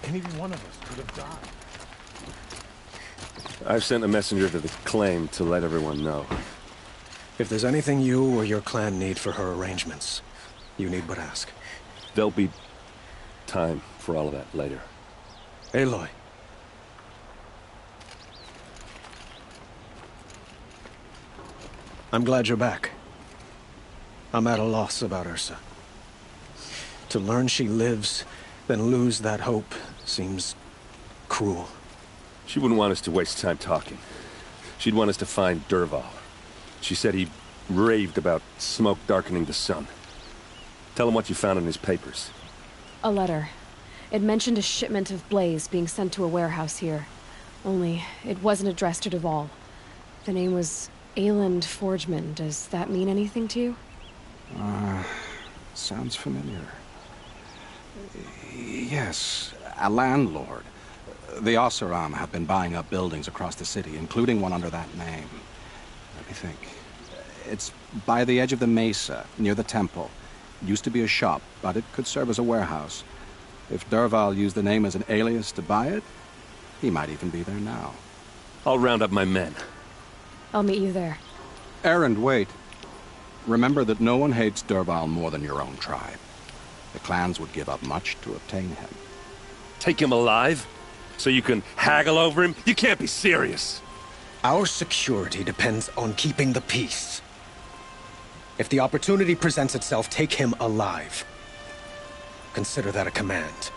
Any one of us could have died. I've sent a messenger to the claim to let everyone know. If there's anything you or your clan need for her arrangements, you need but ask. There'll be time for all of that later. Aloy. I'm glad you're back. I'm at a loss about Ursa. To learn she lives, then lose that hope, seems cruel. She wouldn't want us to waste time talking. She'd want us to find Dervahl. She said he raved about smoke darkening the sun. Tell him what you found in his papers. A letter. It mentioned a shipment of blaze being sent to a warehouse here. Only, it wasn't addressed to Dervahl. The name was Ayland Forgeman. Does that mean anything to you? Sounds familiar. Yes, a landlord. The Oseram have been buying up buildings across the city, including one under that name. Let me think. It's by the edge of the mesa, near the temple. It used to be a shop, but it could serve as a warehouse. If Dervahl used the name as an alias to buy it, he might even be there now. I'll round up my men. I'll meet you there. Erend, wait. Remember that no one hates Dervahl more than your own tribe. The clans would give up much to obtain him. Take him alive? So you can haggle over him? You can't be serious. Our security depends on keeping the peace. If the opportunity presents itself, take him alive. Consider that a command.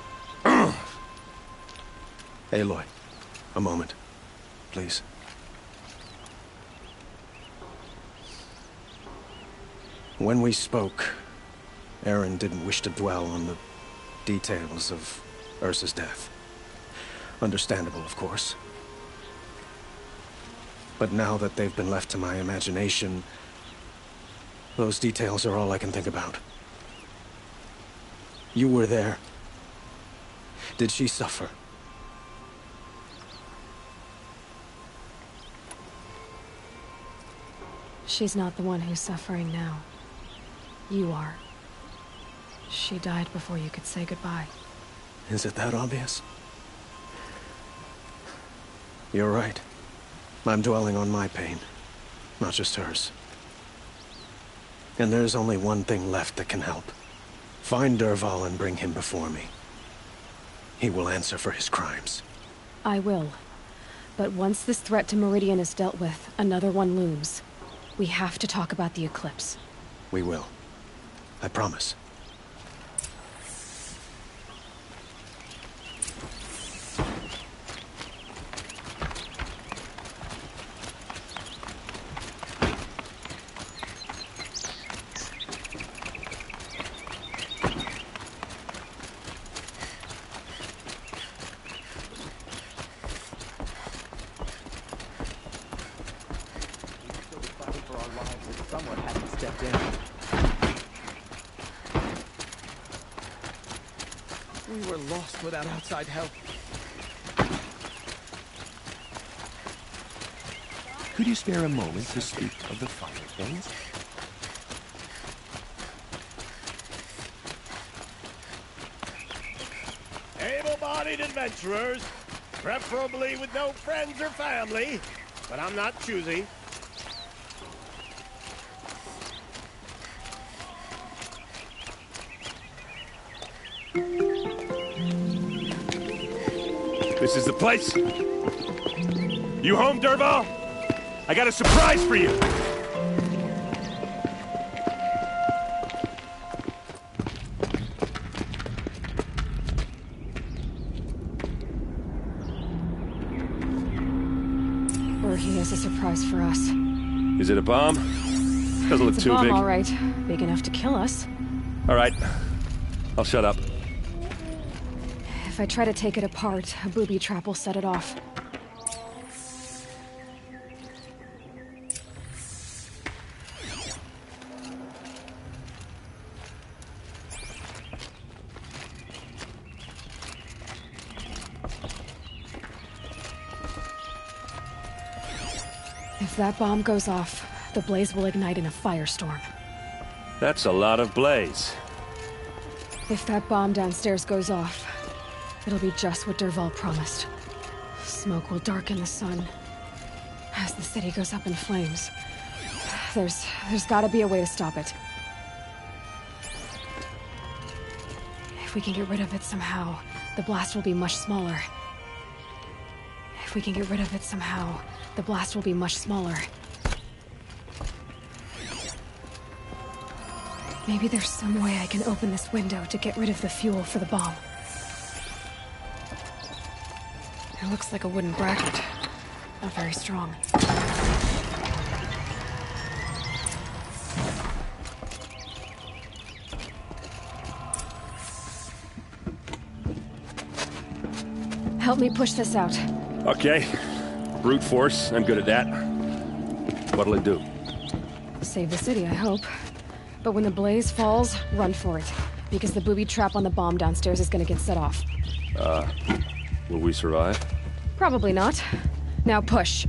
Aloy, a moment, please. When we spoke, Erend didn't wish to dwell on the details of Ursa's death. Understandable, of course. But now that they've been left to my imagination, those details are all I can think about. You were there. Did she suffer? She's not the one who's suffering now. You are. She died before you could say goodbye. Is it that obvious? You're right. I'm dwelling on my pain, not just hers. And there's only one thing left that can help. Find Dervahl and bring him before me. He will answer for his crimes. I will. But once this threat to Meridian is dealt with, another one looms. We have to talk about the eclipse. We will. I promise. We were lost without outside help. Could you spare a moment to speak of the finer things? Able-bodied adventurers, preferably with no friends or family, but I'm not choosy. This is the place. You home, Dervahl? I got a surprise for you. he has a surprise for us. Is it a bomb? Doesn't look It's a too bomb, big. all right. Big enough to kill us. All right. I'll shut up. If I try to take it apart, a booby trap will set it off. If that bomb goes off, the blaze will ignite in a firestorm. That's a lot of blaze. If that bomb downstairs goes off, it'll be just what Dervahl promised. Smoke will darken the sun as the city goes up in flames. There's gotta be a way to stop it. If we can get rid of it somehow, the blast will be much smaller. If we can get rid of it somehow, the blast will be much smaller. Maybe there's some way I can open this window to get rid of the fuel for the bomb. It looks like a wooden bracket. Not very strong. Help me push this out. Okay. Brute force, I'm good at that. What'll it do? Save the city, I hope. But when the blaze falls, run for it. Because the booby trap on the bomb downstairs is gonna get set off. Will we survive? Probably not. Now push.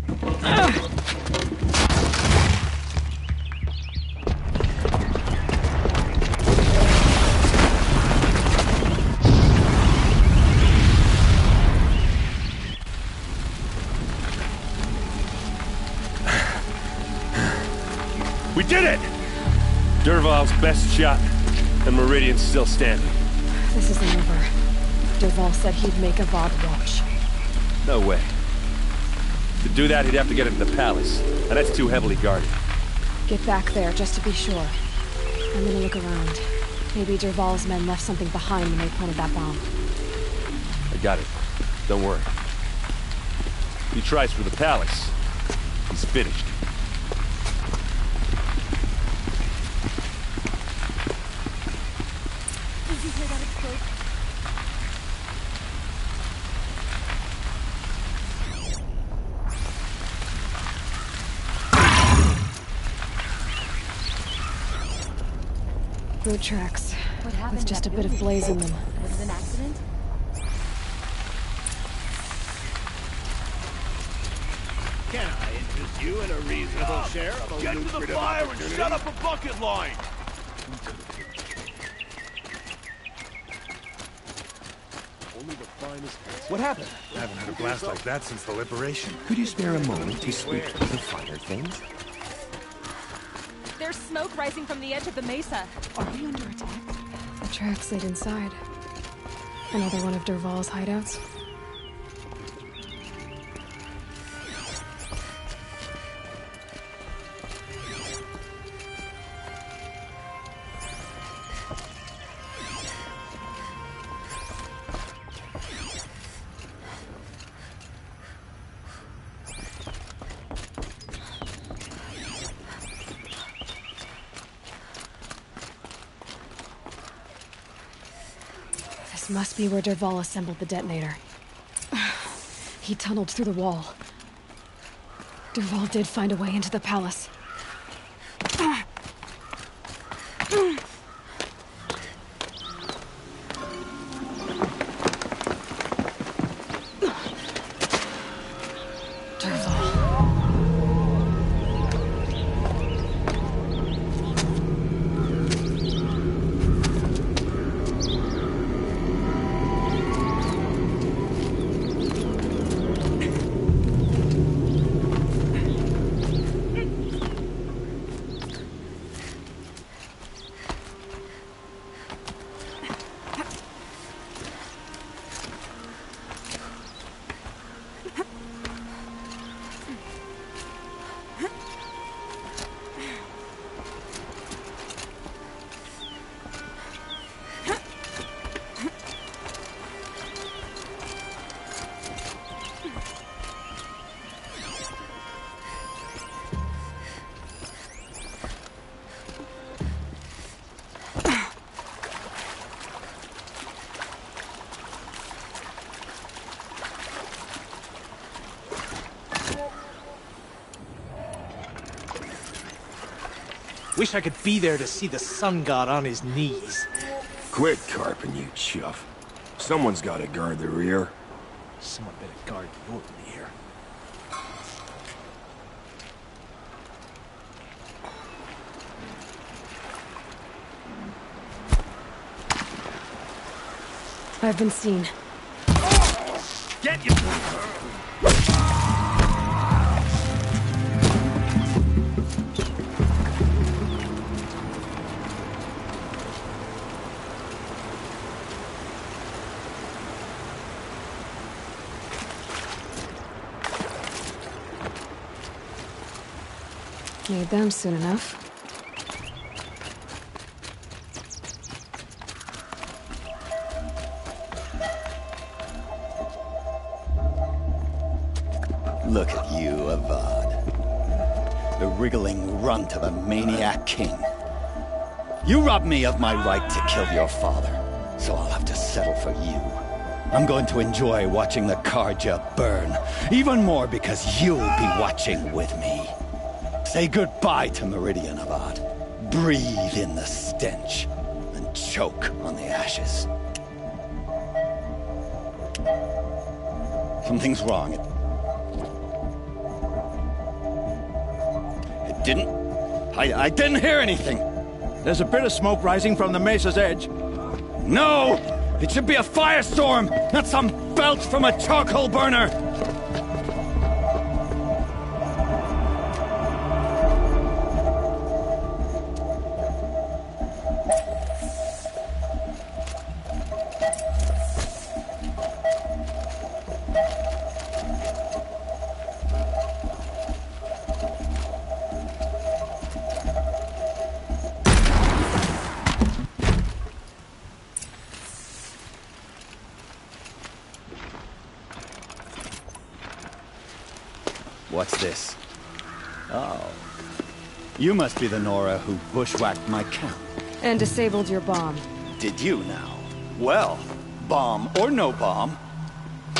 We did it! Dervahl's best shot, and Meridian's still standing. This isn't over. Dervahl said he'd make a Vought watch. No way. To do that, he'd have to get into the palace, and that's too heavily guarded. Get back there, just to be sure. I'm gonna look around. Maybe Dervahl's men left something behind when they planted that bomb. I got it. Don't worry. If he tries for the palace, he's finished. Did you hear that explode? Boot tracks. What happened? With just to a that bit of building? blaze in them. Was it an accident? Can I interest you in a reasonable share of a Get to the lucrative fire and opportunity? shut up a bucket line! What happened? I haven't had a blast like that since the liberation. Could you spare a moment to speak of the finer things? There's smoke rising from the edge of the mesa. Are we under attack? The tracks lead inside. Another one of Dervahl's hideouts. This must be where Dervahl assembled the detonator. He tunneled through the wall. Dervahl did find a way into the palace. Dervahl. Wish I could be there to see the sun god on his knees. Quit carping, you chuff. Someone's gotta guard the rear. Someone better guard your rear. I've been seen. Get you! Made them soon enough. Look at you, Avad. The wriggling runt of a maniac king. You robbed me of my right to kill your father, so I'll have to settle for you. I'm going to enjoy watching the Karja burn, even more because you'll be watching with me. Say goodbye to Meridian, Avad. Breathe in the stench, and choke on the ashes. Something's wrong. It didn't... I didn't hear anything. There's a bit of smoke rising from the mesa's edge. No! It should be a firestorm, not some belch from a charcoal burner! What's this? Oh. You must be the Nora who bushwhacked my camp. And disabled your bomb. Did you now? Well, bomb or no bomb,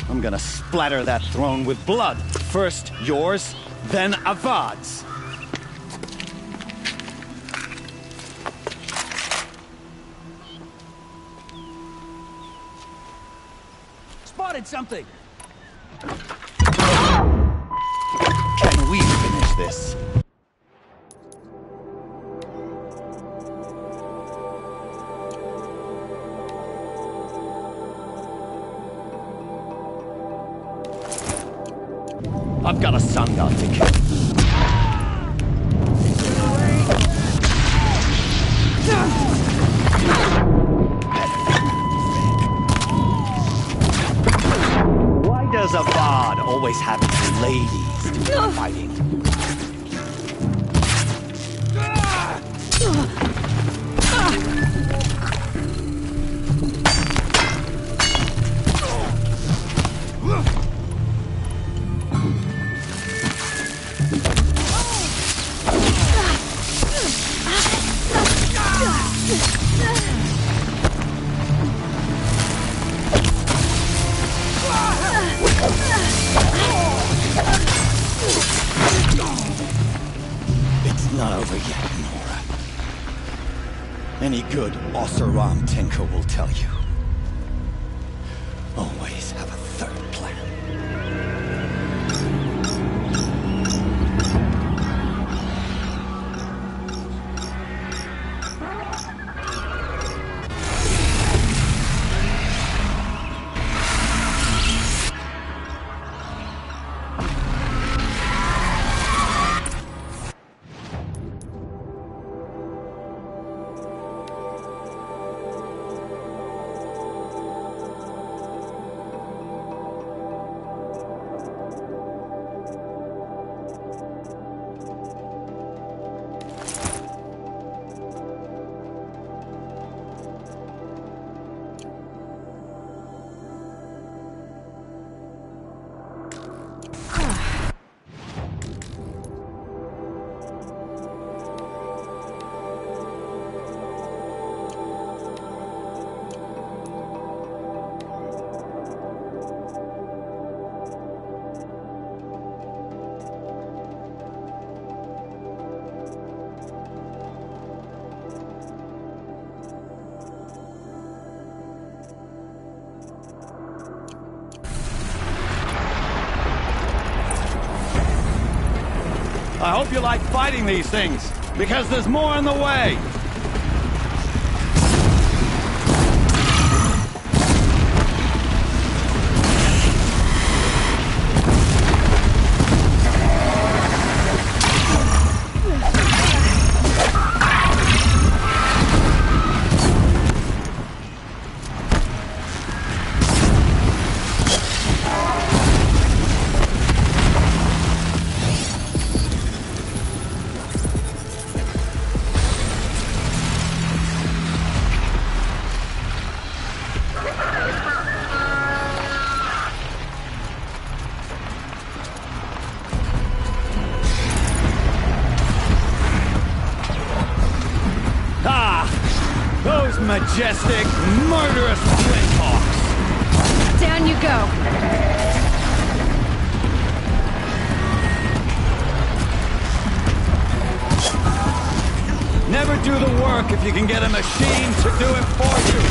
I'm gonna splatter that throne with blood. First yours, then Avad's. Spotted something! Can we finish this? I've got a sun god to kill. Why does Avad always have ladies to do fighting? It's not over yet, Nora. Any good Oseram tinker will tell you. Always have a third plan. I hope you like fighting these things, because there's more in the way. Majestic, murderous flinthawks! Down you go! Never do the work if you can get a machine to do it for you!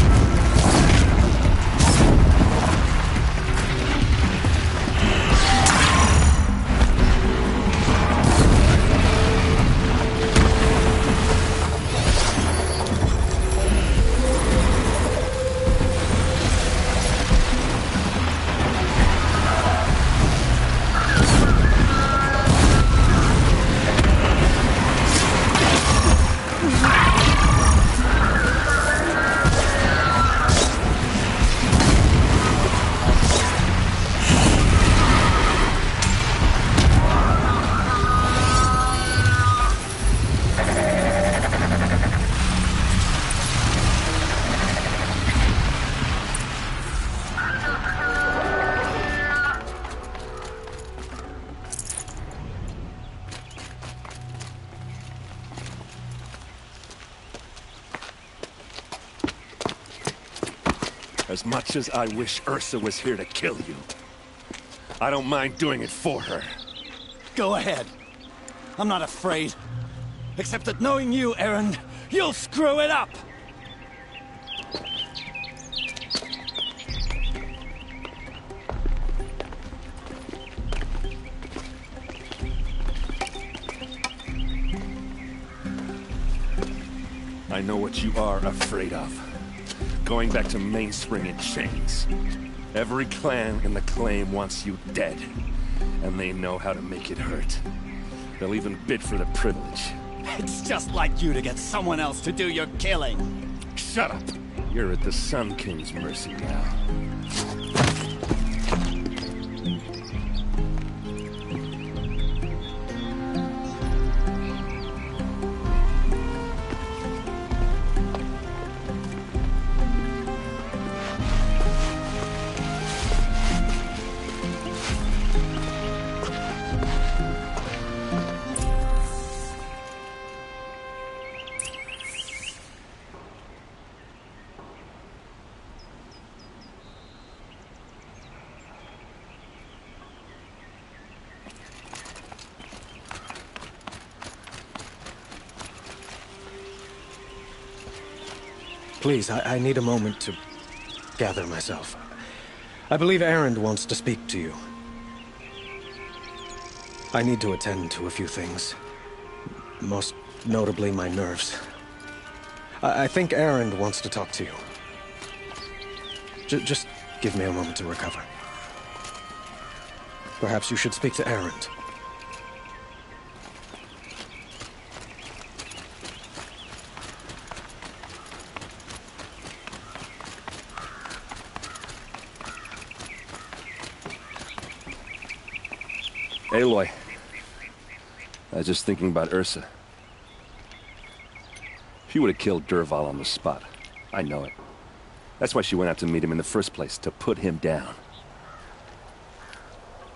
As much as I wish Ursa was here to kill you, I don't mind doing it for her. Go ahead. I'm not afraid. Except that knowing you, Erend, you'll screw it up! I know what you are afraid of. Going back to Mainspring in chains. Every clan in the claim wants you dead. And they know how to make it hurt. They'll even bid for the privilege. It's just like you to get someone else to do your killing. Shut up! You're at the Sun King's mercy now. Please, I need a moment to gather myself. I believe Erend wants to speak to you. I need to attend to a few things. Most notably, my nerves. I think Erend wants to talk to you. Just give me a moment to recover. Perhaps you should speak to Erend. Aloy, I was just thinking about Ursa. She would have killed Dervahl on the spot. I know it. That's why she went out to meet him in the first place, to put him down.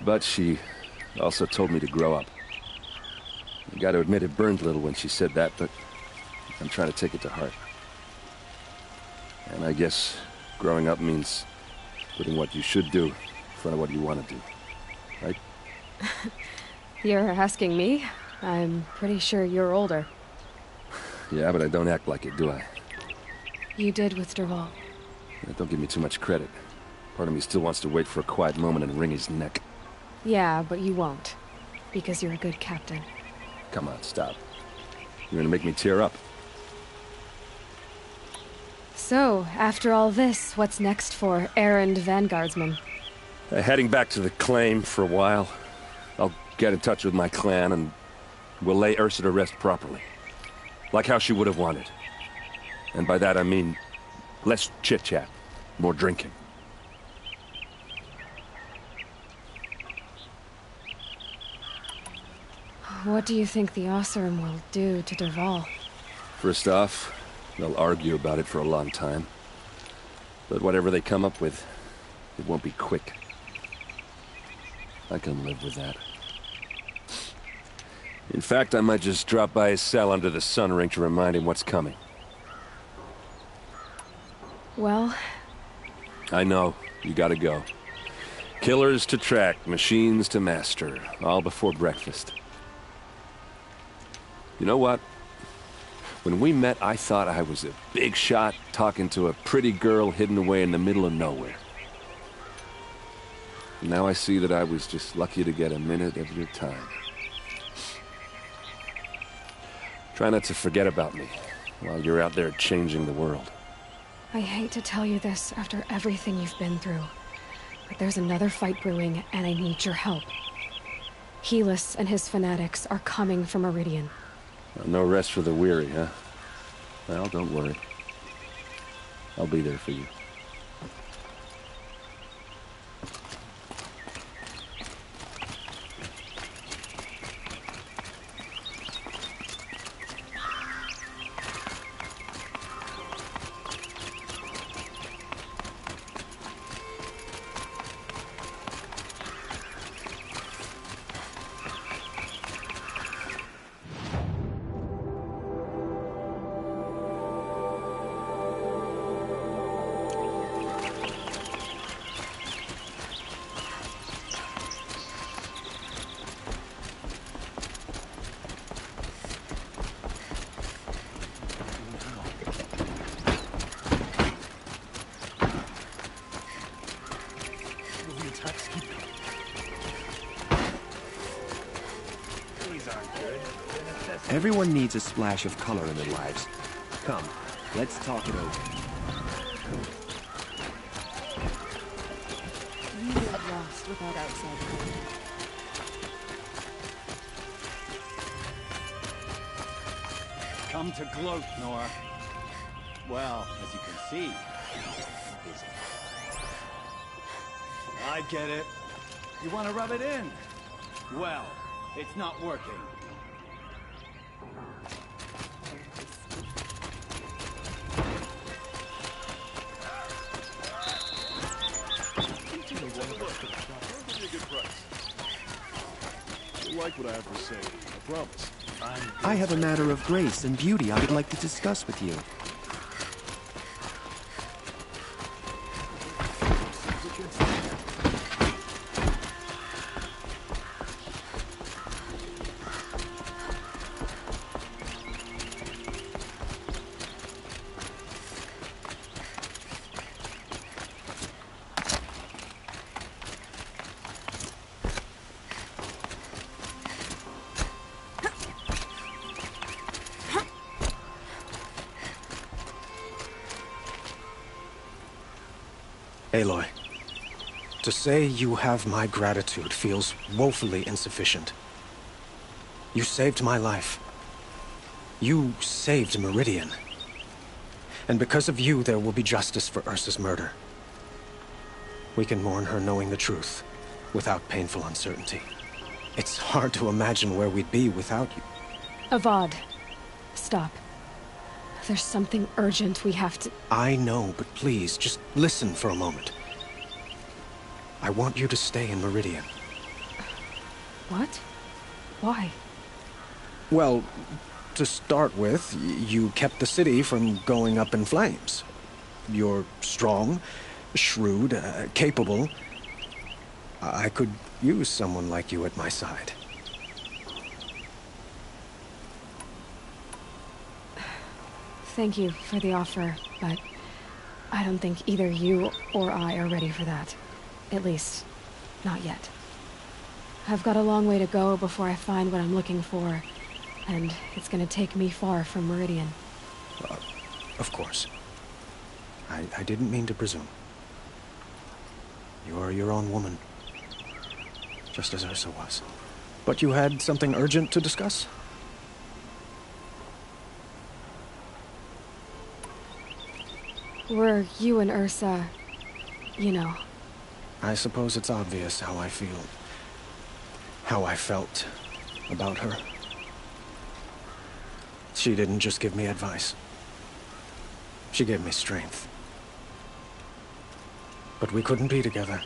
But she also told me to grow up. I gotta admit it burned a little when she said that, but I'm trying to take it to heart. And I guess growing up means putting what you should do in front of what you want to do. Right? You're asking me? I'm pretty sure you're older. Yeah, but I don't act like it, do I? You did with Dervahl. Yeah, don't give me too much credit. Part of me still wants to wait for a quiet moment and wring his neck. Yeah, but you won't. Because you're a good captain. Come on, stop. You're gonna make me tear up. So, after all this, what's next for errand vanguardsman? Heading back to the claim for a while. I'll get in touch with my clan and we'll lay Ursa to rest properly. Like how she would have wanted. And by that I mean less chit-chat, more drinking. What do you think the Oseram will do to Dervahl? First off, they'll argue about it for a long time. But whatever they come up with, it won't be quick. I can live with that. In fact, I might just drop by his cell under the sun ring to remind him what's coming. Well... I know. You gotta go. Killers to track, machines to master. All before breakfast. You know what? When we met, I thought I was a big shot talking to a pretty girl hidden away in the middle of nowhere. Now I see that I was just lucky to get a minute of your time. Try not to forget about me while you're out there changing the world. I hate to tell you this after everything you've been through, but there's another fight brewing and I need your help. Helis and his fanatics are coming from Meridian. No rest for the weary, huh? Well, don't worry. I'll be there for you. Everyone needs a splash of color in their lives. Come, let's talk it over. We get lost without outside help. Come to gloat, Nor. Well, as you can see, busy. I get it. You want to rub it in? Well, it's not working. You'll like what I have to say, I promise. I have a matter of grace and beauty I would like to discuss with you. Aloy, to say you have my gratitude feels woefully insufficient. You saved my life. You saved Meridian. And because of you, there will be justice for Ursa's murder. We can mourn her knowing the truth, without painful uncertainty. It's hard to imagine where we'd be without you. Avad, stop. There's something urgent we have to... I know, but please, just listen for a moment. I want you to stay in Meridian. What? Why? Well, to start with, you kept the city from going up in flames. You're strong, shrewd, capable. I could use someone like you at my side. Thank you for the offer, but I don't think either you or I are ready for that. At least, not yet. I've got a long way to go before I find what I'm looking for, And it's gonna take me far from Meridian. Of course. I didn't mean to presume. You are your own woman. Just as Ursa was. But you had something urgent to discuss? Were you and Ursa, you know... I suppose it's obvious how I feel. How I felt about her. She didn't just give me advice. She gave me strength. But we couldn't be together.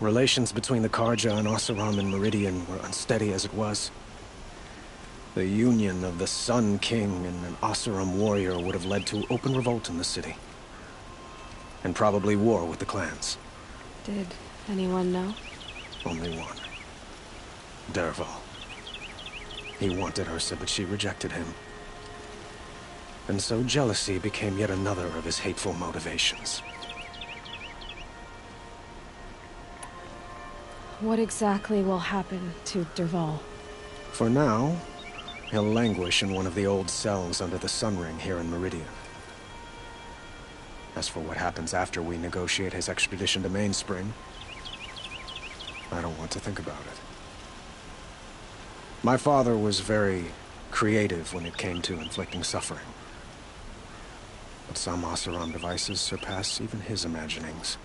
Relations between the Karja and Oseram and Meridian were unsteady as it was. The union of the Sun King and an Oseram warrior would have led to open revolt in the city. And probably war with the clans. Did anyone know? Only one. Dervahl. He wanted Ursa, but she rejected him. And so jealousy became yet another of his hateful motivations. What exactly will happen to Dervahl? For now, he'll languish in one of the old cells under the Sun Ring here in Meridian. As for what happens after we negotiate his extradition to Mainspring, I don't want to think about it. My father was very creative when it came to inflicting suffering. But some Oseram devices surpass even his imaginings.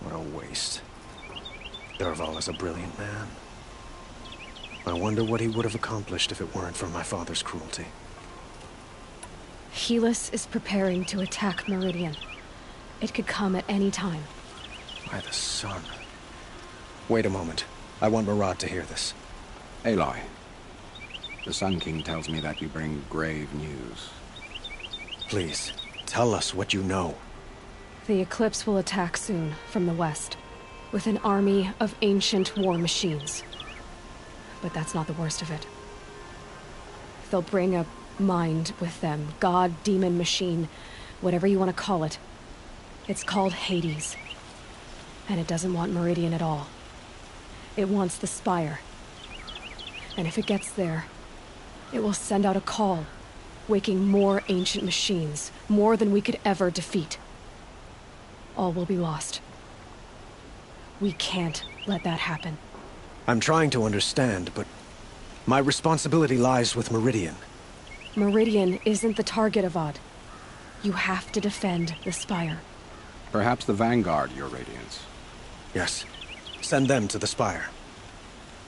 What a waste. Dervahl is a brilliant man. I wonder what he would have accomplished if it weren't for my father's cruelty. Helis is preparing to attack Meridian. It could come at any time. By the sun. Wait a moment. I want Murad to hear this. Aloy, the Sun King tells me that you bring grave news. Please, tell us what you know. The Eclipse will attack soon, from the west, with an army of ancient war machines. But that's not the worst of it. They'll bring a mind with them, god, demon, machine, whatever you want to call it. It's called Hades. And it doesn't want Meridian at all. It wants the Spire. And if it gets there, it will send out a call, waking more ancient machines, more than we could ever defeat. All will be lost. We can't let that happen. I'm trying to understand, but my responsibility lies with Meridian. Meridian isn't the target, Avad. You have to defend the Spire. Perhaps the Vanguard, Your Radiance. Yes. Send them to the Spire.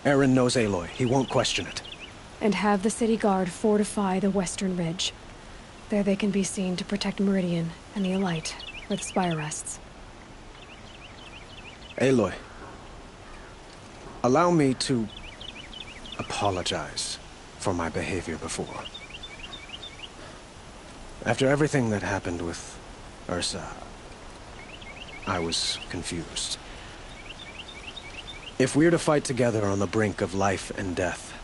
Eren knows Aloy. He won't question it. And have the city guard fortify the western ridge. There they can be seen to protect Meridian and the Elite, where the Spire rests. Aloy. Allow me to apologize for my behavior before. After everything that happened with Ursa, I was confused. If we're to fight together on the brink of life and death,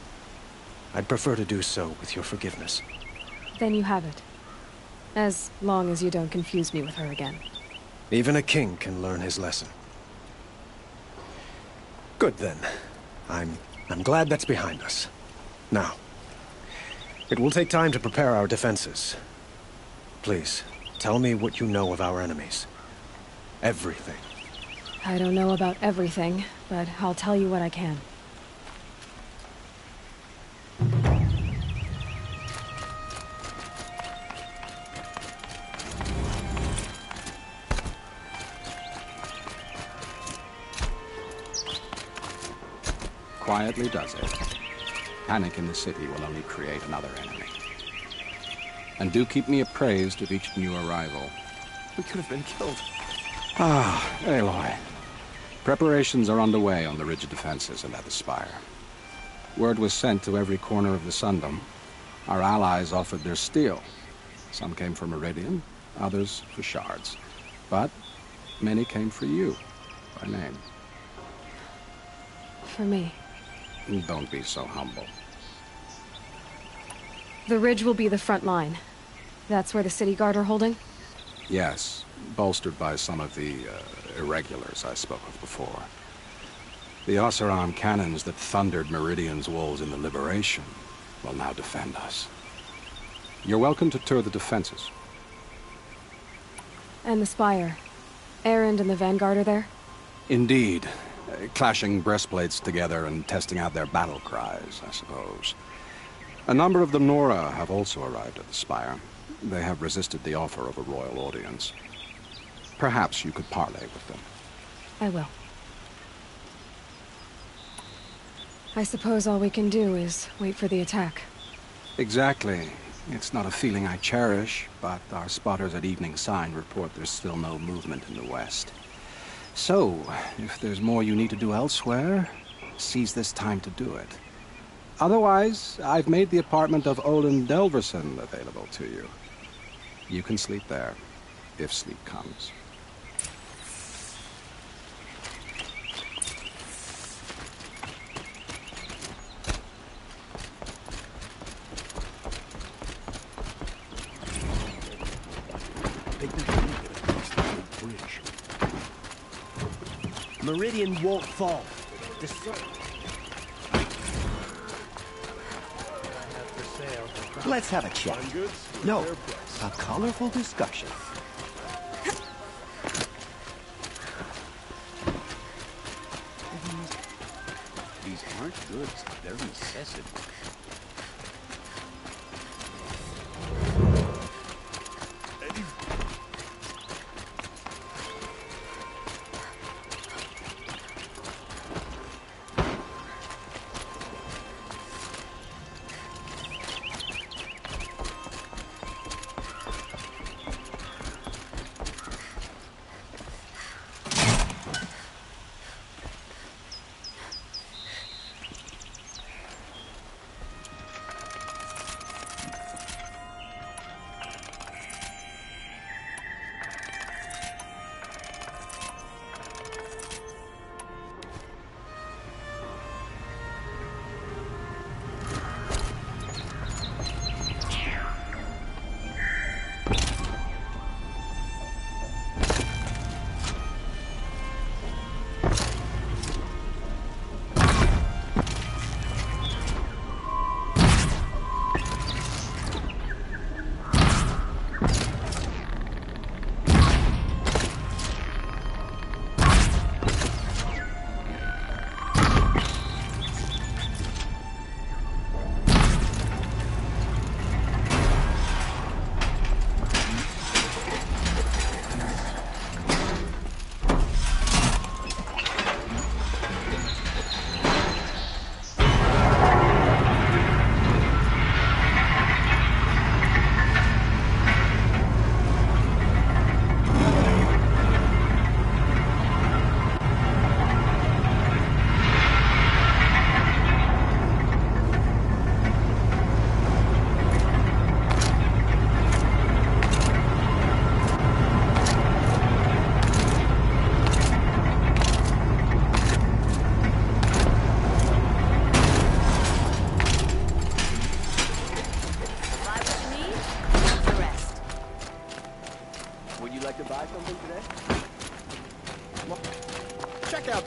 I'd prefer to do so with your forgiveness. Then you have it. As long as you don't confuse me with her again. Even a king can learn his lesson. Good then. I'm glad that's behind us. Now, it will take time to prepare our defenses. Please, tell me what you know of our enemies. Everything. I don't know about everything, but I'll tell you what I can. Quietly does it. Panic in the city will only create another enemy. And do keep me appraised of each new arrival. We could have been killed. Ah, Aloy. Preparations are underway on the ridge defenses and at the Spire. Word was sent to every corner of the Sundom. Our allies offered their steel. Some came for Meridian, others for shards. But many came for you, by name. For me. Don't be so humble. The ridge will be the front line. That's where the city guard are holding? Yes, bolstered by some of the irregulars I spoke of before. The Oseram cannons that thundered Meridian's walls in the Liberation will now defend us. You're welcome to tour the defenses. And the Spire. Erend and the Vanguard are there? Indeed. Clashing breastplates together and testing out their battle cries, I suppose. A number of the Nora have also arrived at the Spire. They have resisted the offer of a royal audience. Perhaps you could parley with them. I will. I suppose all we can do is wait for the attack. Exactly. It's not a feeling I cherish, but our spotters at Evening Sign report there's still no movement in the west. So, if there's more you need to do elsewhere, seize this time to do it. Otherwise, I've made the apartment of Olin Delverson available to you. You can sleep there, if sleep comes. Meridian won't fall. Let's have a chat. No, a colorful discussion. These aren't goods, they're necessities.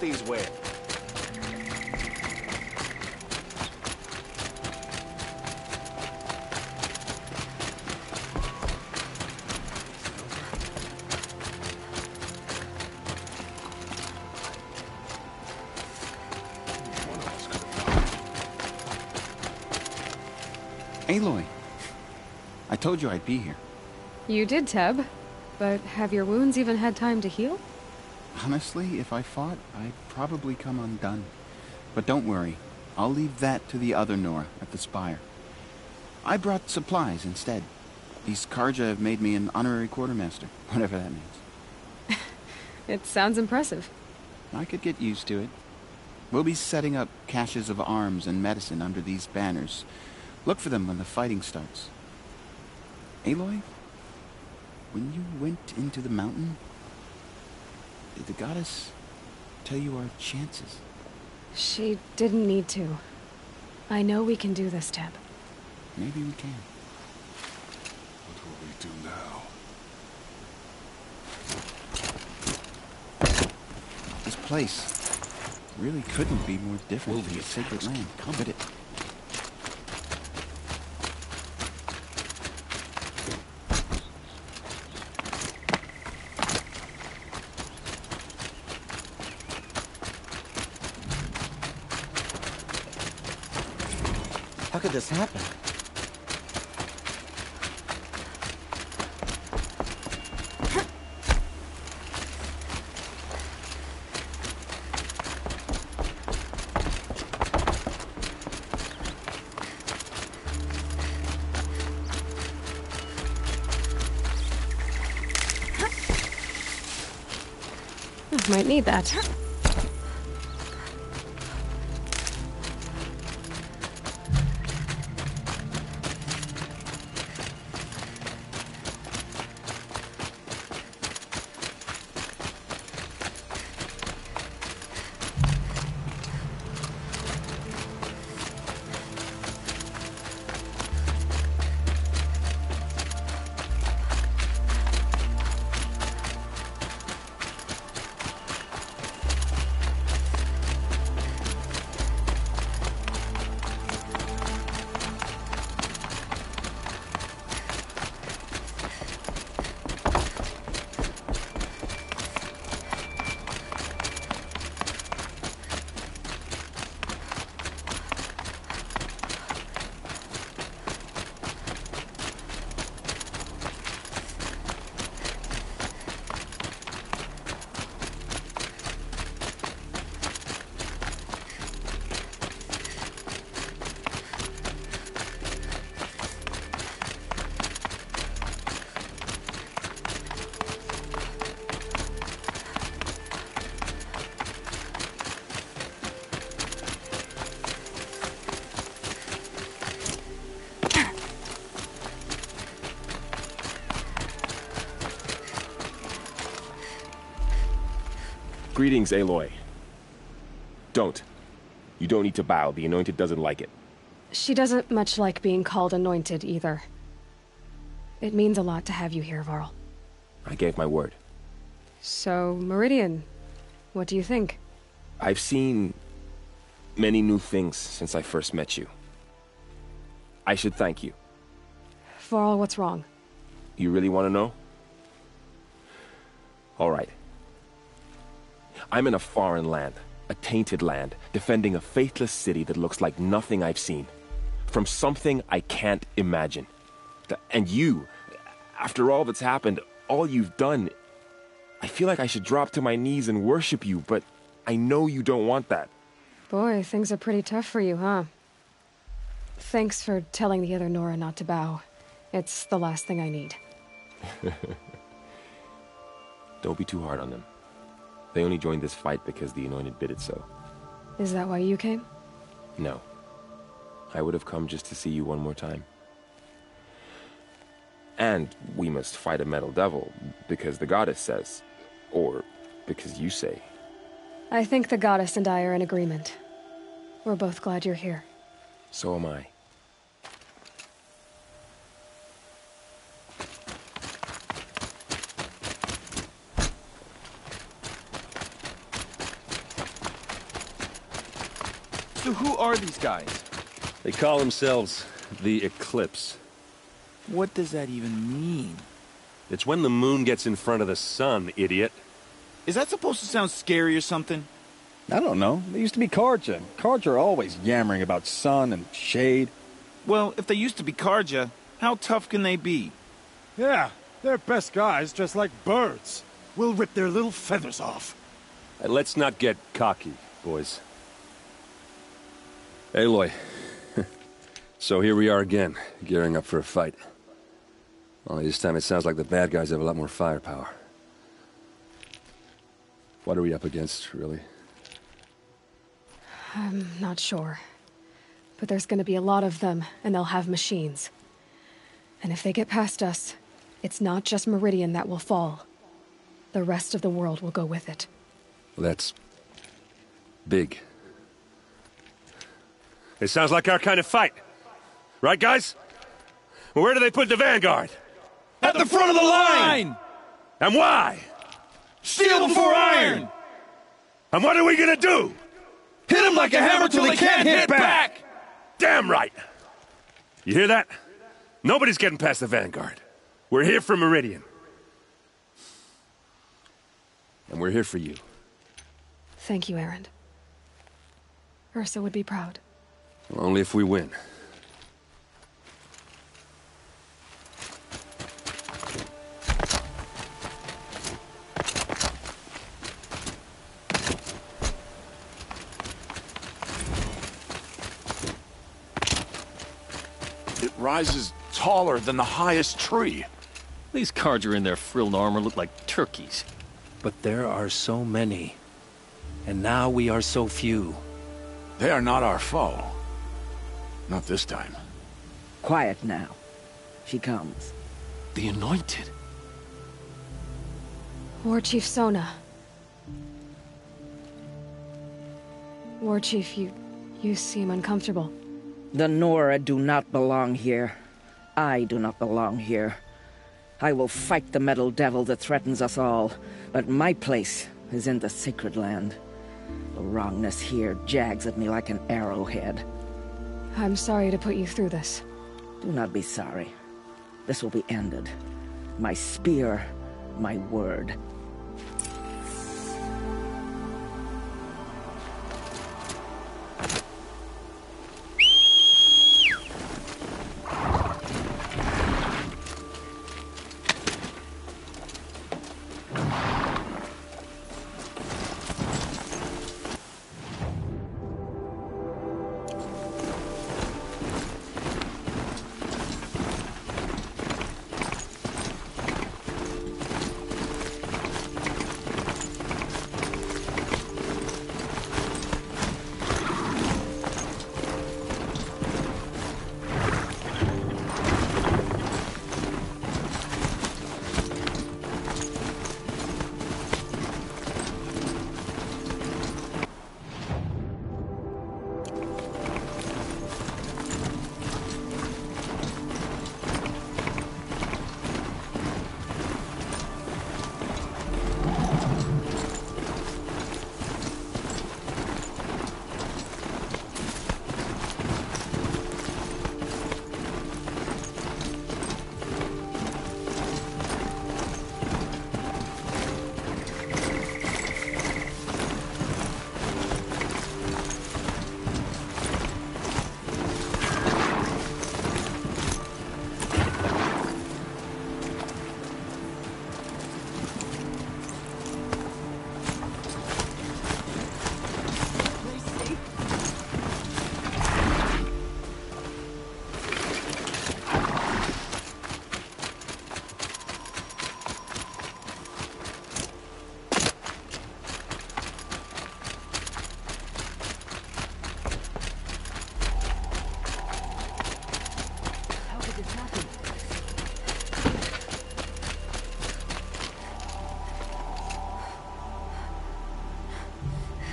These wares. Aloy, I told you I'd be here. You did, Teb. But have your wounds even had time to heal? Honestly, if I fought, I'd probably come undone. But don't worry, I'll leave that to the other Nora at the Spire. I brought supplies instead. These Karja have made me an honorary quartermaster, whatever that means. It sounds impressive. I could get used to it. We'll be setting up caches of arms and medicine under these banners. Look for them when the fighting starts. Aloy, when you went into the mountain, did the goddess tell you our chances? She didn't need to. I know we can do this, Teb. Maybe we can. What will we do now? This place, Really couldn't be more different from the sacred land, could it? How could this happen? Might need that. Greetings, Aloy. Don't. You don't need to bow. The Anointed doesn't like it. She doesn't much like being called Anointed, either. It means a lot to have you here, Varl. I gave my word. So, Meridian, what do you think? I've seen many new things since I first met you. I should thank you. Varl, what's wrong? You really want to know? All right. I'm in a foreign land, a tainted land, defending a faithless city that looks like nothing I've seen. From something I can't imagine. And you, after all that's happened, all you've done, I feel like I should drop to my knees and worship you, but I know you don't want that. Boy, things are pretty tough for you, huh? Thanks for telling the other Nora not to bow. It's the last thing I need. Don't be too hard on them. They only joined this fight because the Anointed bid it so. Is that why you came? No. I would have come just to see you one more time. And we must fight a metal devil, because the goddess says. Or because you say. I think the goddess and I are in agreement. We're both glad you're here. So am I. So who are these guys? They call themselves the Eclipse. What does that even mean? It's when the moon gets in front of the sun, idiot. Is that supposed to sound scary or something? I don't know. They used to be Karja. Karja are always yammering about sun and shade. Well, if they used to be Karja, how tough can they be? Yeah, they're best guys dressed like birds. We'll rip their little feathers off. Let's not get cocky, boys. Aloy. So here we are again, gearing up for a fight. Only this time it sounds like the bad guys have a lot more firepower. What are we up against, really? I'm not sure. But there's gonna be a lot of them, and they'll have machines. And if they get past us, it's not just Meridian that will fall. The rest of the world will go with it. Well, that's big. It sounds like our kind of fight. Right, guys? Where do they put the vanguard? At the front of the line! And why? Steel before iron! And what are we gonna do? Hit him like a hammer till he can't hit back! Damn right! You hear that? Nobody's getting past the Vanguard. We're here for Meridian. And we're here for you. Thank you, Erend. Ursa would be proud. Well, only if we win. It rises taller than the highest tree. These Carja in their frilled armor look like turkeys. But there are so many. And now we are so few. They are not our foe. Not this time. Quiet now. She comes. The Anointed. War Chief Sona. War Chief, you seem uncomfortable. The Nora do not belong here. I do not belong here. I will fight the metal devil that threatens us all, but my place is in the sacred land. The wrongness here jags at me like an arrowhead. I'm sorry to put you through this. Do not be sorry. This will be ended. My spear, my word.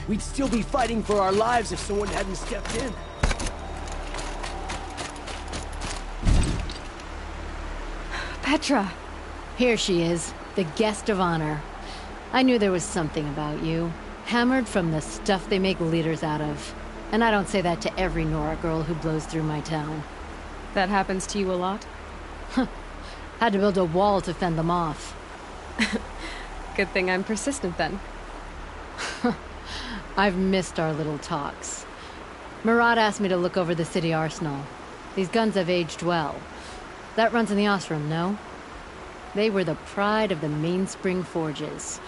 We'd still be fighting for our lives if someone hadn't stepped in. Petra! Here she is, the guest of honor. I knew there was something about you. Hammered from the stuff they make leaders out of. And I don't say that to every Nora girl who blows through my town. That happens to you a lot? Had to build a wall to fend them off. Good thing I'm persistent then. I've missed our little talks. Murad asked me to look over the city arsenal. These guns have aged well. That runs in the Osram, no? They were the pride of the Mainspring Forges,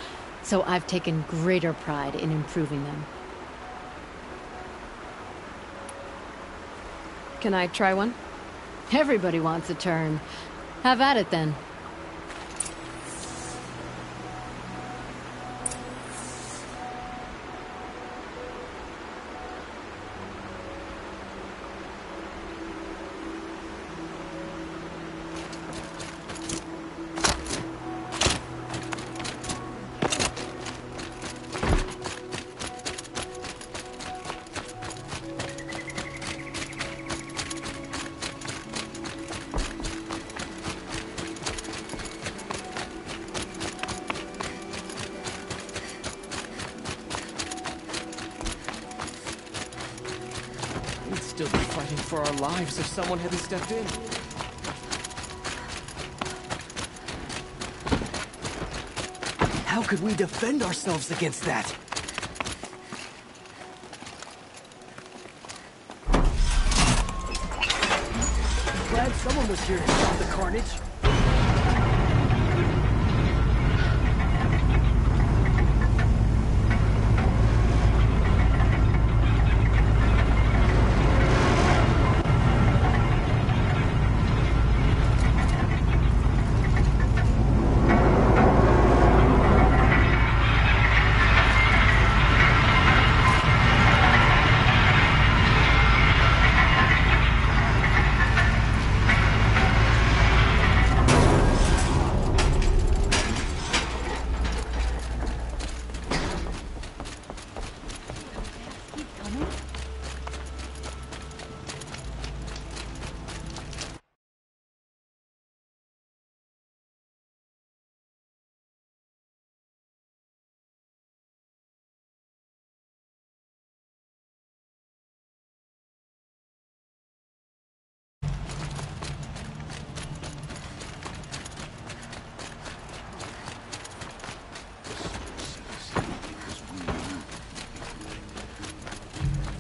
so I've taken greater pride in improving them. Can I try one? Everybody wants a turn. Have at it then. still be fighting for our lives if someone hadn't stepped in. How could we defend ourselves against that? Glad someone was here to stop the carnage.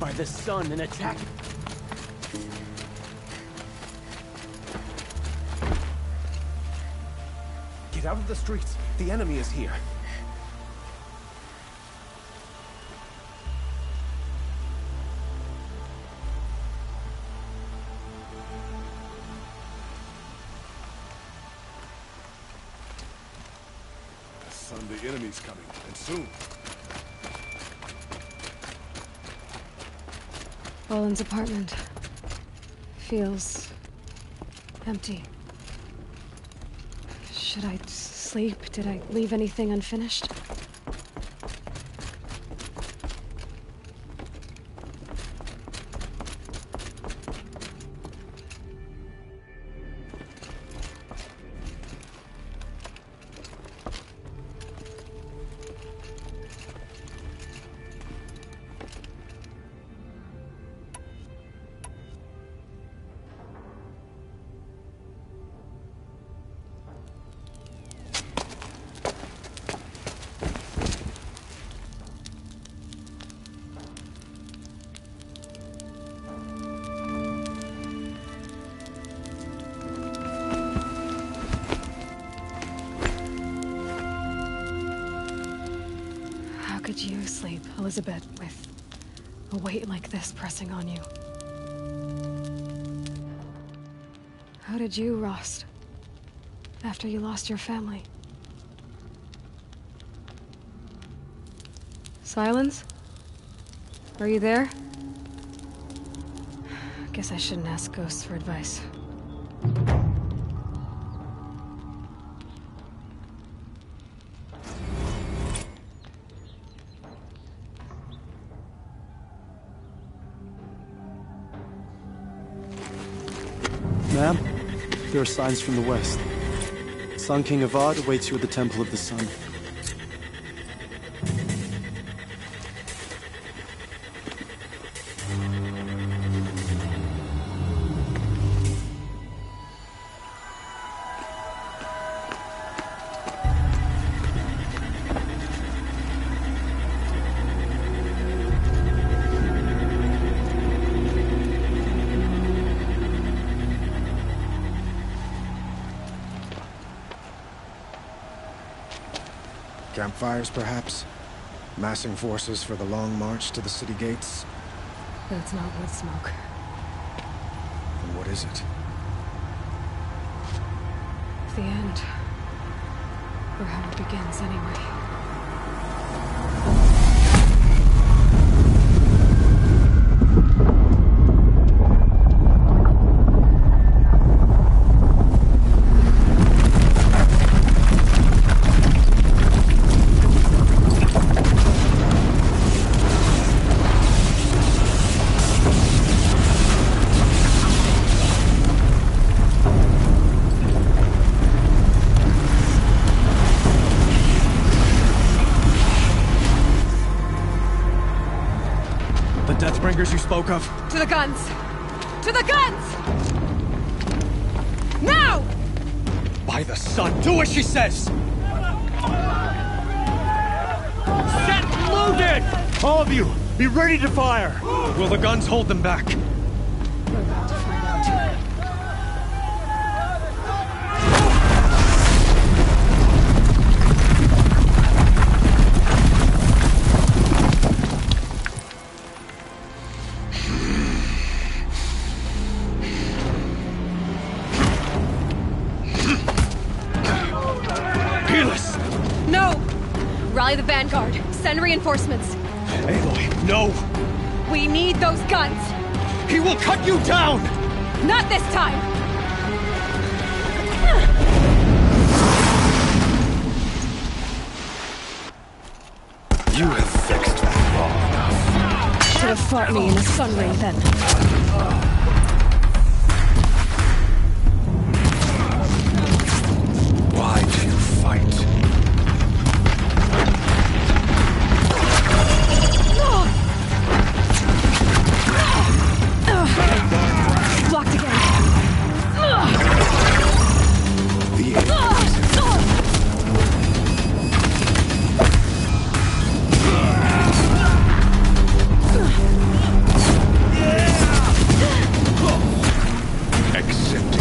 By the sun and attack. Get out of the streets. The enemy is here. Son, the enemy's coming, and soon. Roland's apartment feels empty. Should I sleep? Did I leave anything unfinished? Could you sleep, Elizabeth, with a weight like this pressing on you? How did you, Rost, after you lost your family? Silence? Are you there? Guess I shouldn't ask ghosts for advice. Ma'am, there are signs from the west. Sun King Avad awaits you at the Temple of the Sun. Campfires, perhaps? Massing forces for the long march to the city gates? That's not wood smoke. Then what is it? The end. Or how it begins, anyway. Deathbringers you spoke of? To the guns! To the guns! Now! By the sun, do as she says! Set loaded! All of you, be ready to fire! Will the guns hold them back? We're about to find out. No! Rally the vanguard. Send reinforcements. Aloy, no! We need those guns! He will cut you down! Not this time! You have fixed that long enough. Should have fought me in the sun ray then. Why do you fight? Blocked again. Accept it.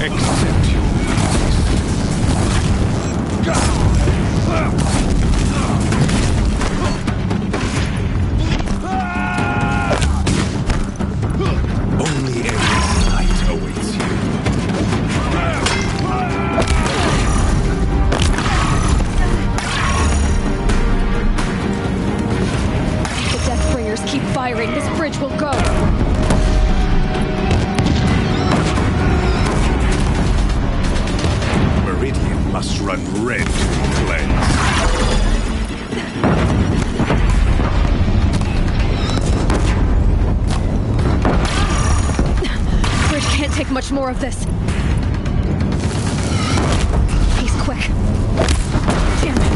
Accept your Only endless light awaits you. If the Deathbringers keep firing, this bridge will go. Meridian must run red to be cleansed. Bridge can't take much more of this. He's quick. Damn it.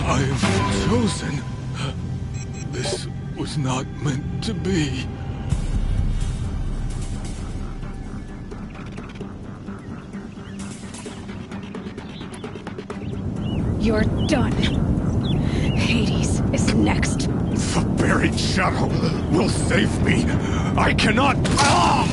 I've chosen. This was not meant to be. You're done. Hades is next. The buried shadow will save me. I cannot. Ah!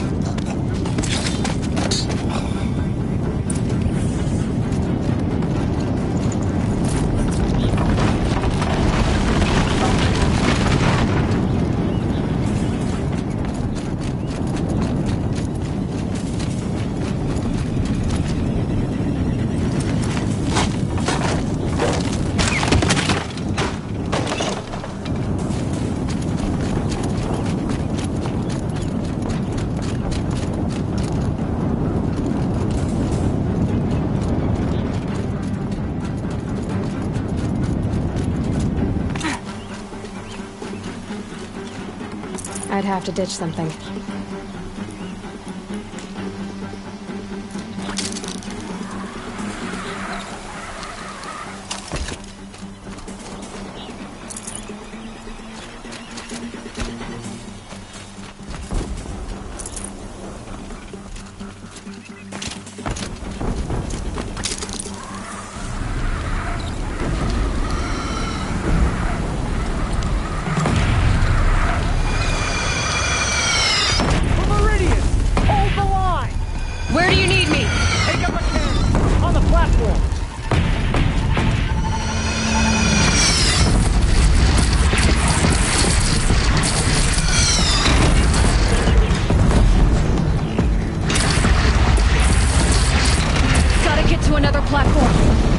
I'd have to ditch something. another platform.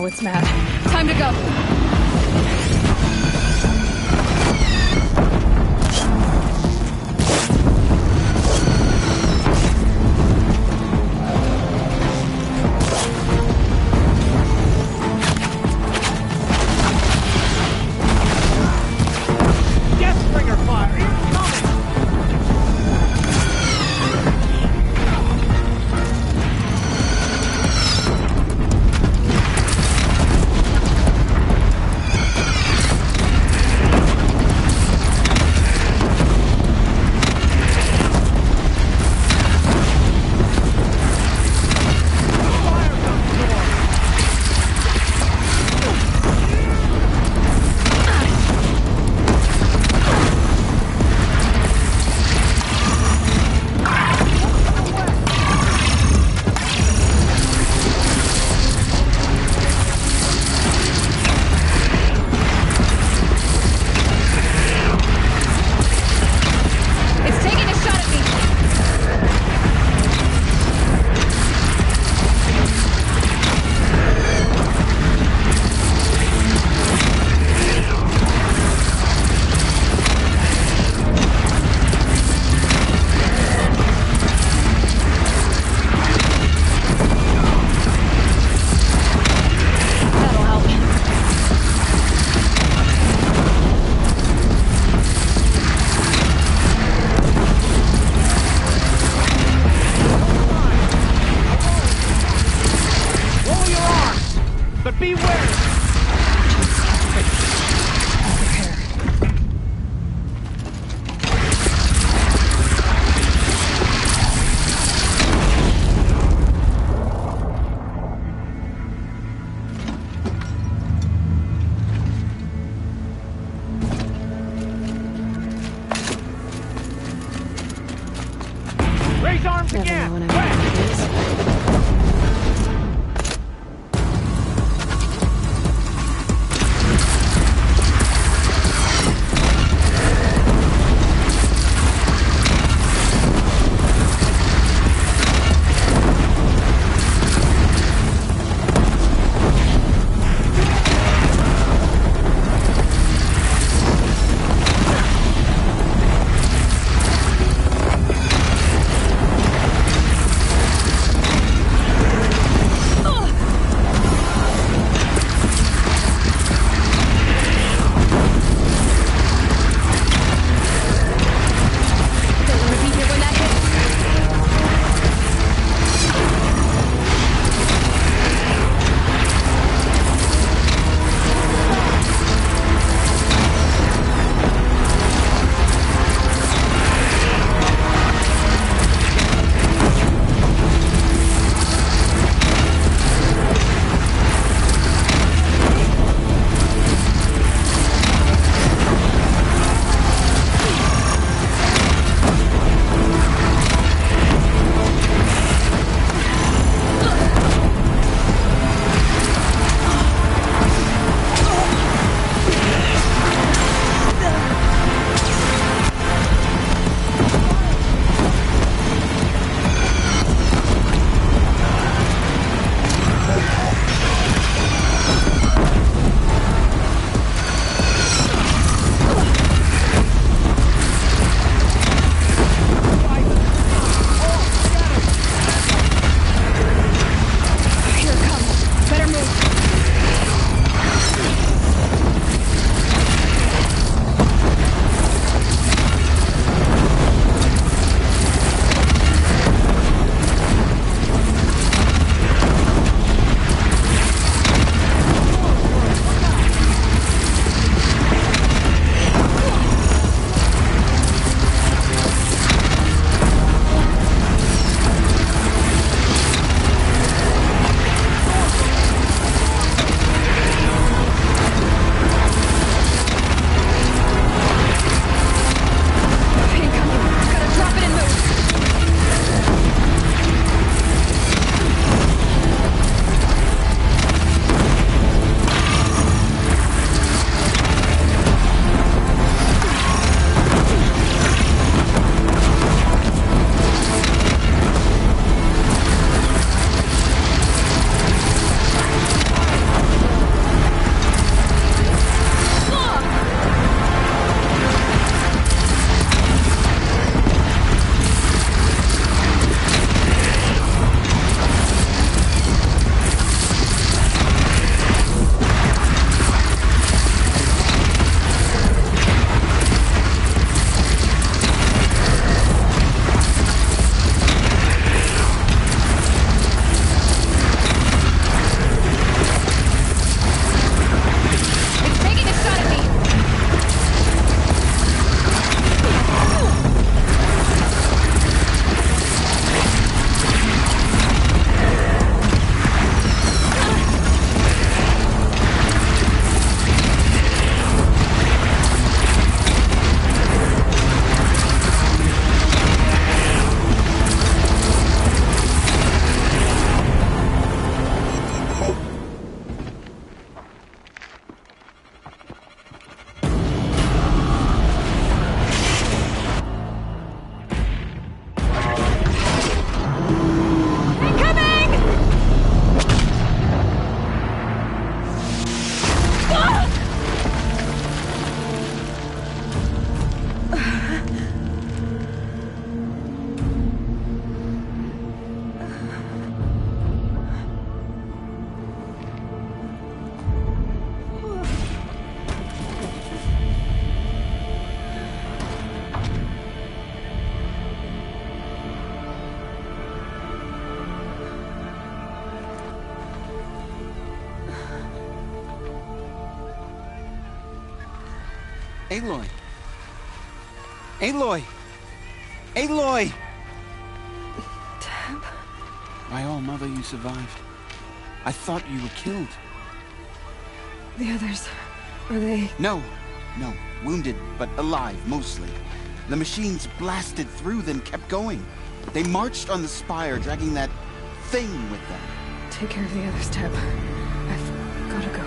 It's mad. Time to go. Raise arms again! Aloy! Aloy! Aloy! Tab? My all mother, you survived. I thought you were killed. The others, are they... No. Wounded, but alive, mostly. The machines blasted through, then kept going. They marched on the spire, dragging that thing with them. Take care of the others, Tab. I've gotta go.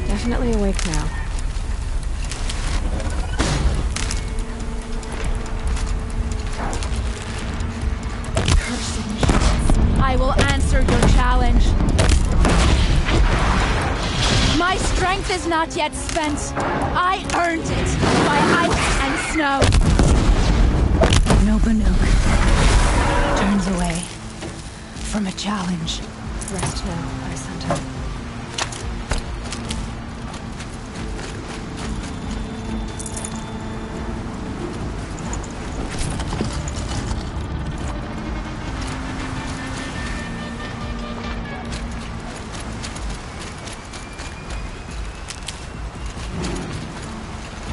Definitely awake now. Cursed machines. I will answer your challenge. My strength is not yet spent. I earned it by ice and snow. No Banuk turns away from a challenge. Rest now, Arsanta.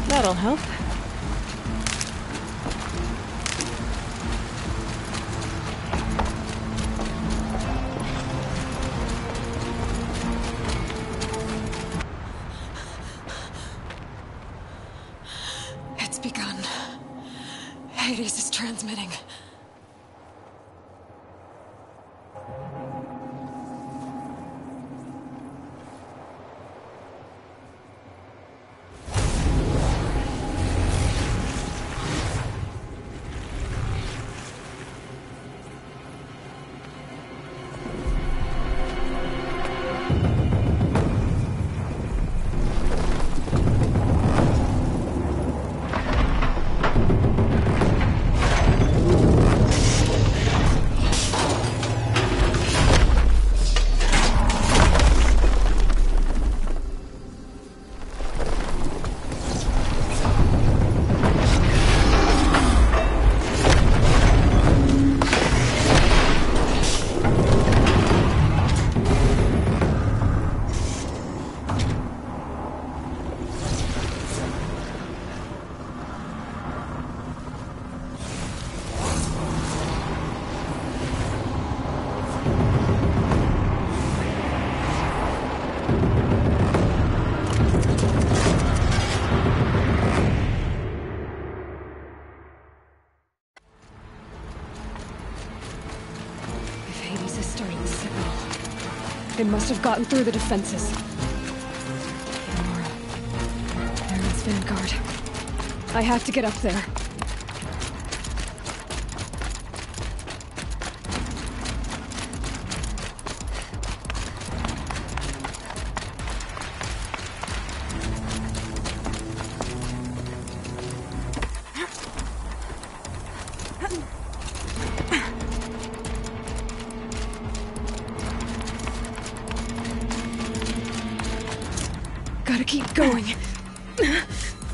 That'll help. It's begun. Hades is transmitting. It must have gotten through the defenses. Nora. Aaron's vanguard. I have to get up there. keep going.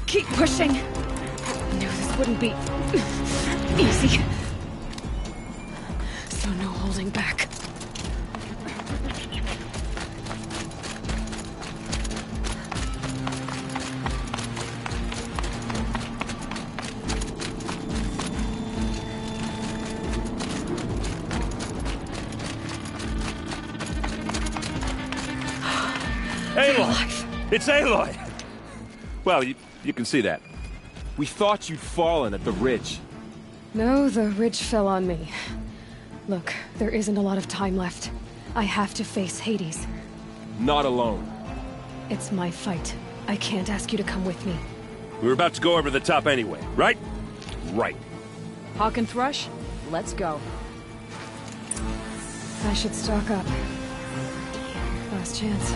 Keep pushing. I knew this wouldn't be easy. So no holding back. Aloy! It's Aloy! Well, you can see that. We thought you'd fallen at the ridge. No, the ridge fell on me. Look, there isn't a lot of time left. I have to face Hades. Not alone. It's my fight. I can't ask you to come with me. We were about to go over the top anyway, right? Right. Hawk and Thrush, let's go. I should stock up. Last chance.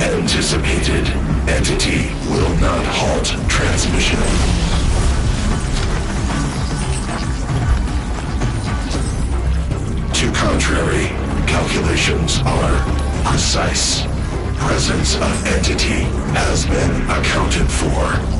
Anticipated. Entity will not halt transmission. To contrary, calculations are precise. Presence of entity has been accounted for.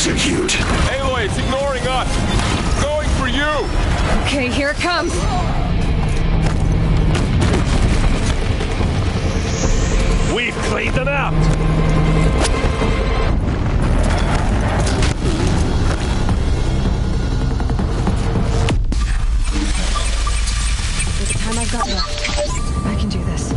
Execute. Aloy, it's ignoring us! Going for you! Okay, here it comes! We've cleaned them out! With the time I've got left, I can do this.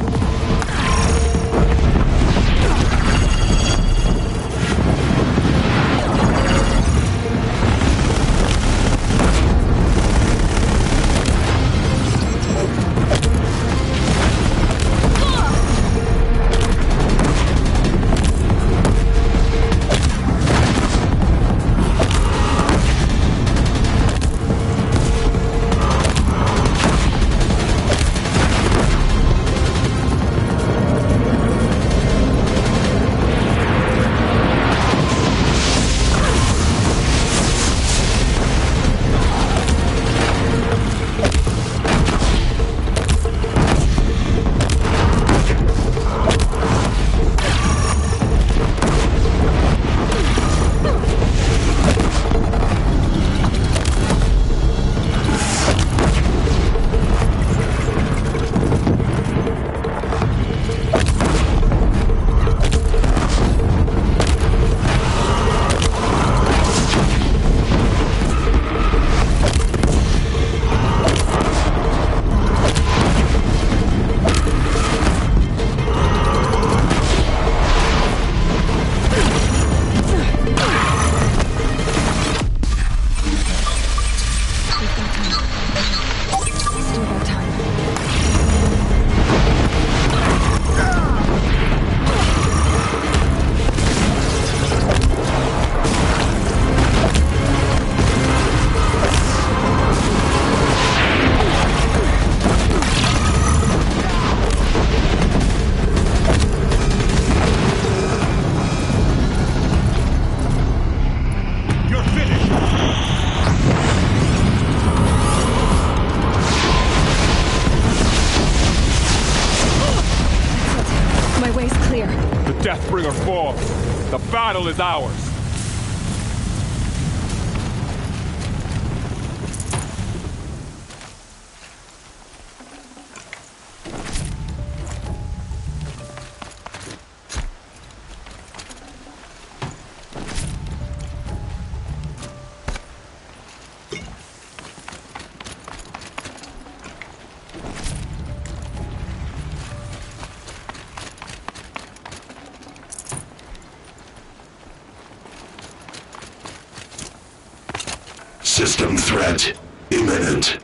Deathbringer falls. The battle is ours. System threat imminent.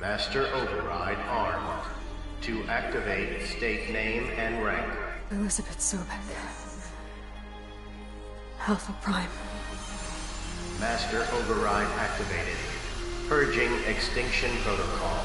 Master Override armed. To activate, state name and rank. Elizabeth Sobek. Alpha Prime. Master Override activated. Purging Extinction Protocol.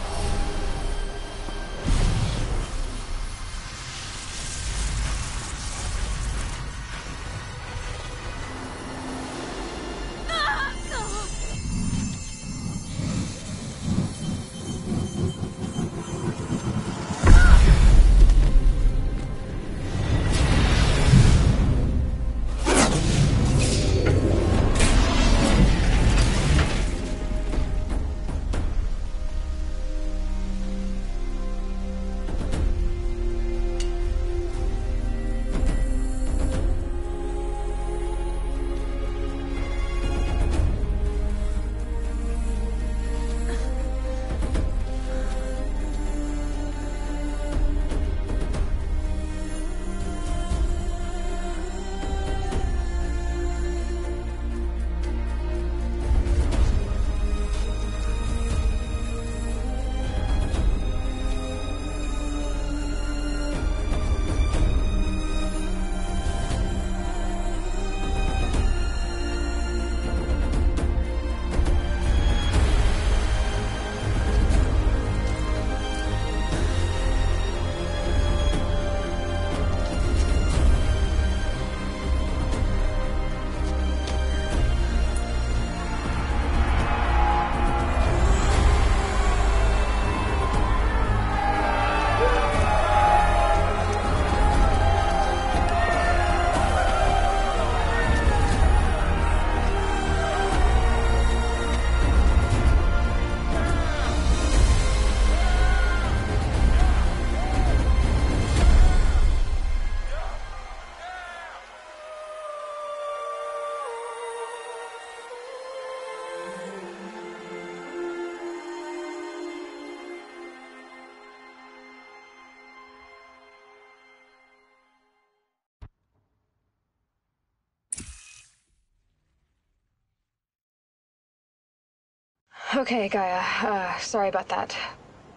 Okay, Gaia. Sorry about that.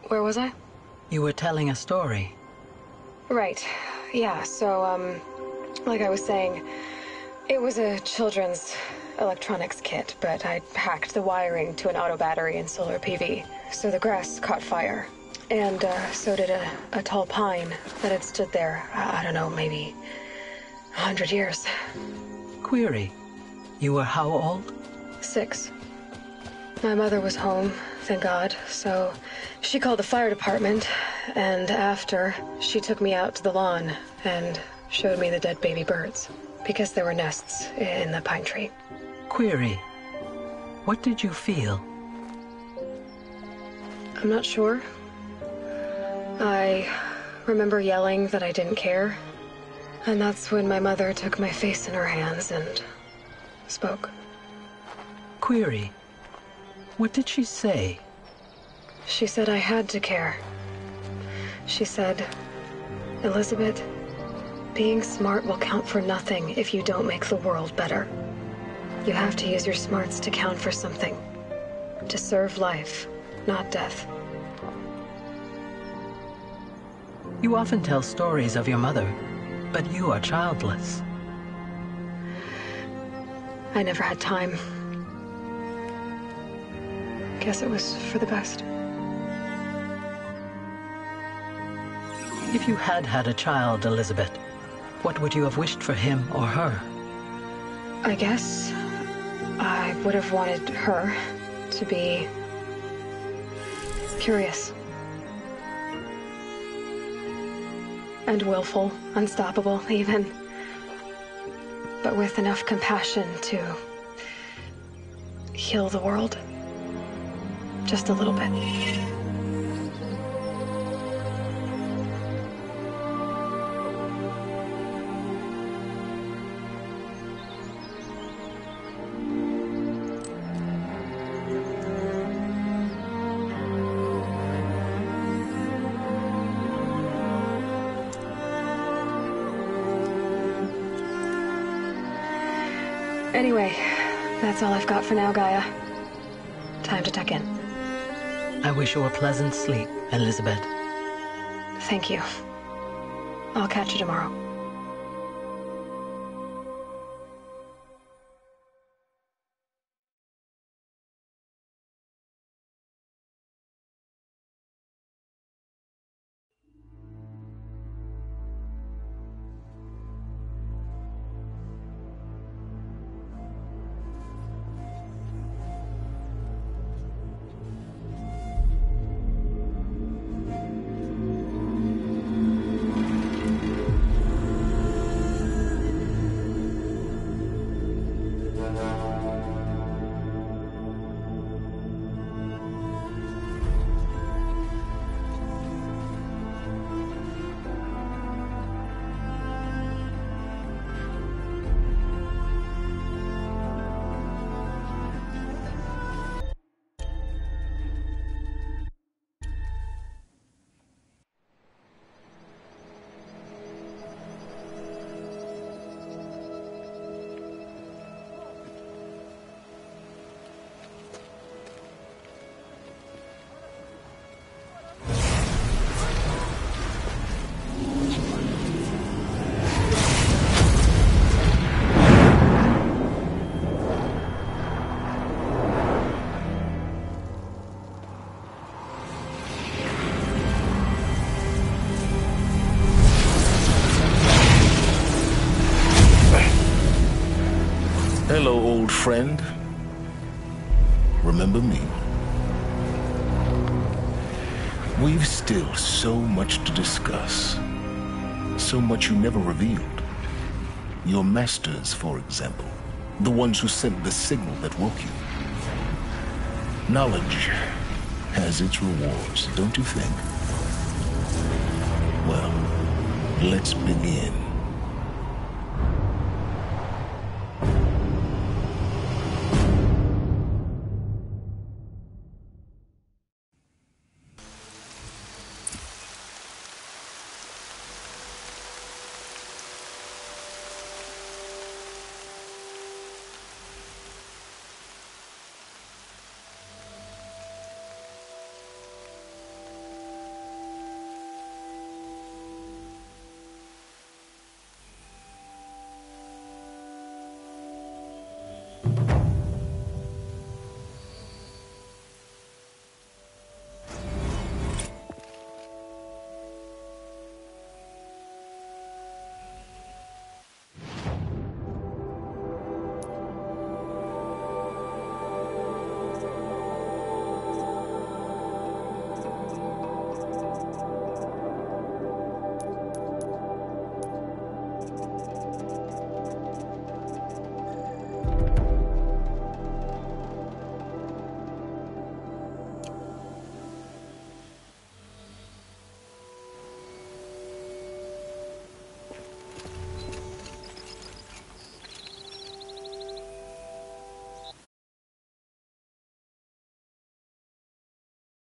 Where was I? You were telling a story. Right. Yeah, so, like I was saying, it was a children's electronics kit, but I hacked the wiring to an auto battery and solar PV. So the grass caught fire. And, so did a tall pine that had stood there, I don't know, maybe 100 years. Query. You were how old? 6. My mother was home, thank God, so she called the fire department, and after, she took me out to the lawn and showed me the dead baby birds, because there were nests in the pine tree. Query. What did you feel? I'm not sure. I remember yelling that I didn't care, and that's when my mother took my face in her hands and spoke. Query. What did she say? She said I had to care. She said, Elizabeth, being smart will count for nothing if you don't make the world better. You have to use your smarts to count for something. To serve life, not death. You often tell stories of your mother, but you are childless. I never had time. Guess it was for the best. If you had had a child, Elizabeth, what would you have wished for him or her? I guess I would have wanted her to be curious. And willful, unstoppable, even. But with enough compassion to heal the world. Just a little bit. Anyway, that's all I've got for now, Gaia. Time to tuck in. I wish you a pleasant sleep, Elizabeth. Thank you. I'll catch you tomorrow. Hello, old friend. Remember me? We've still so much to discuss. So much you never revealed. Your masters, for example. The ones who sent the signal that woke you. Knowledge has its rewards, don't you think? Well, let's begin.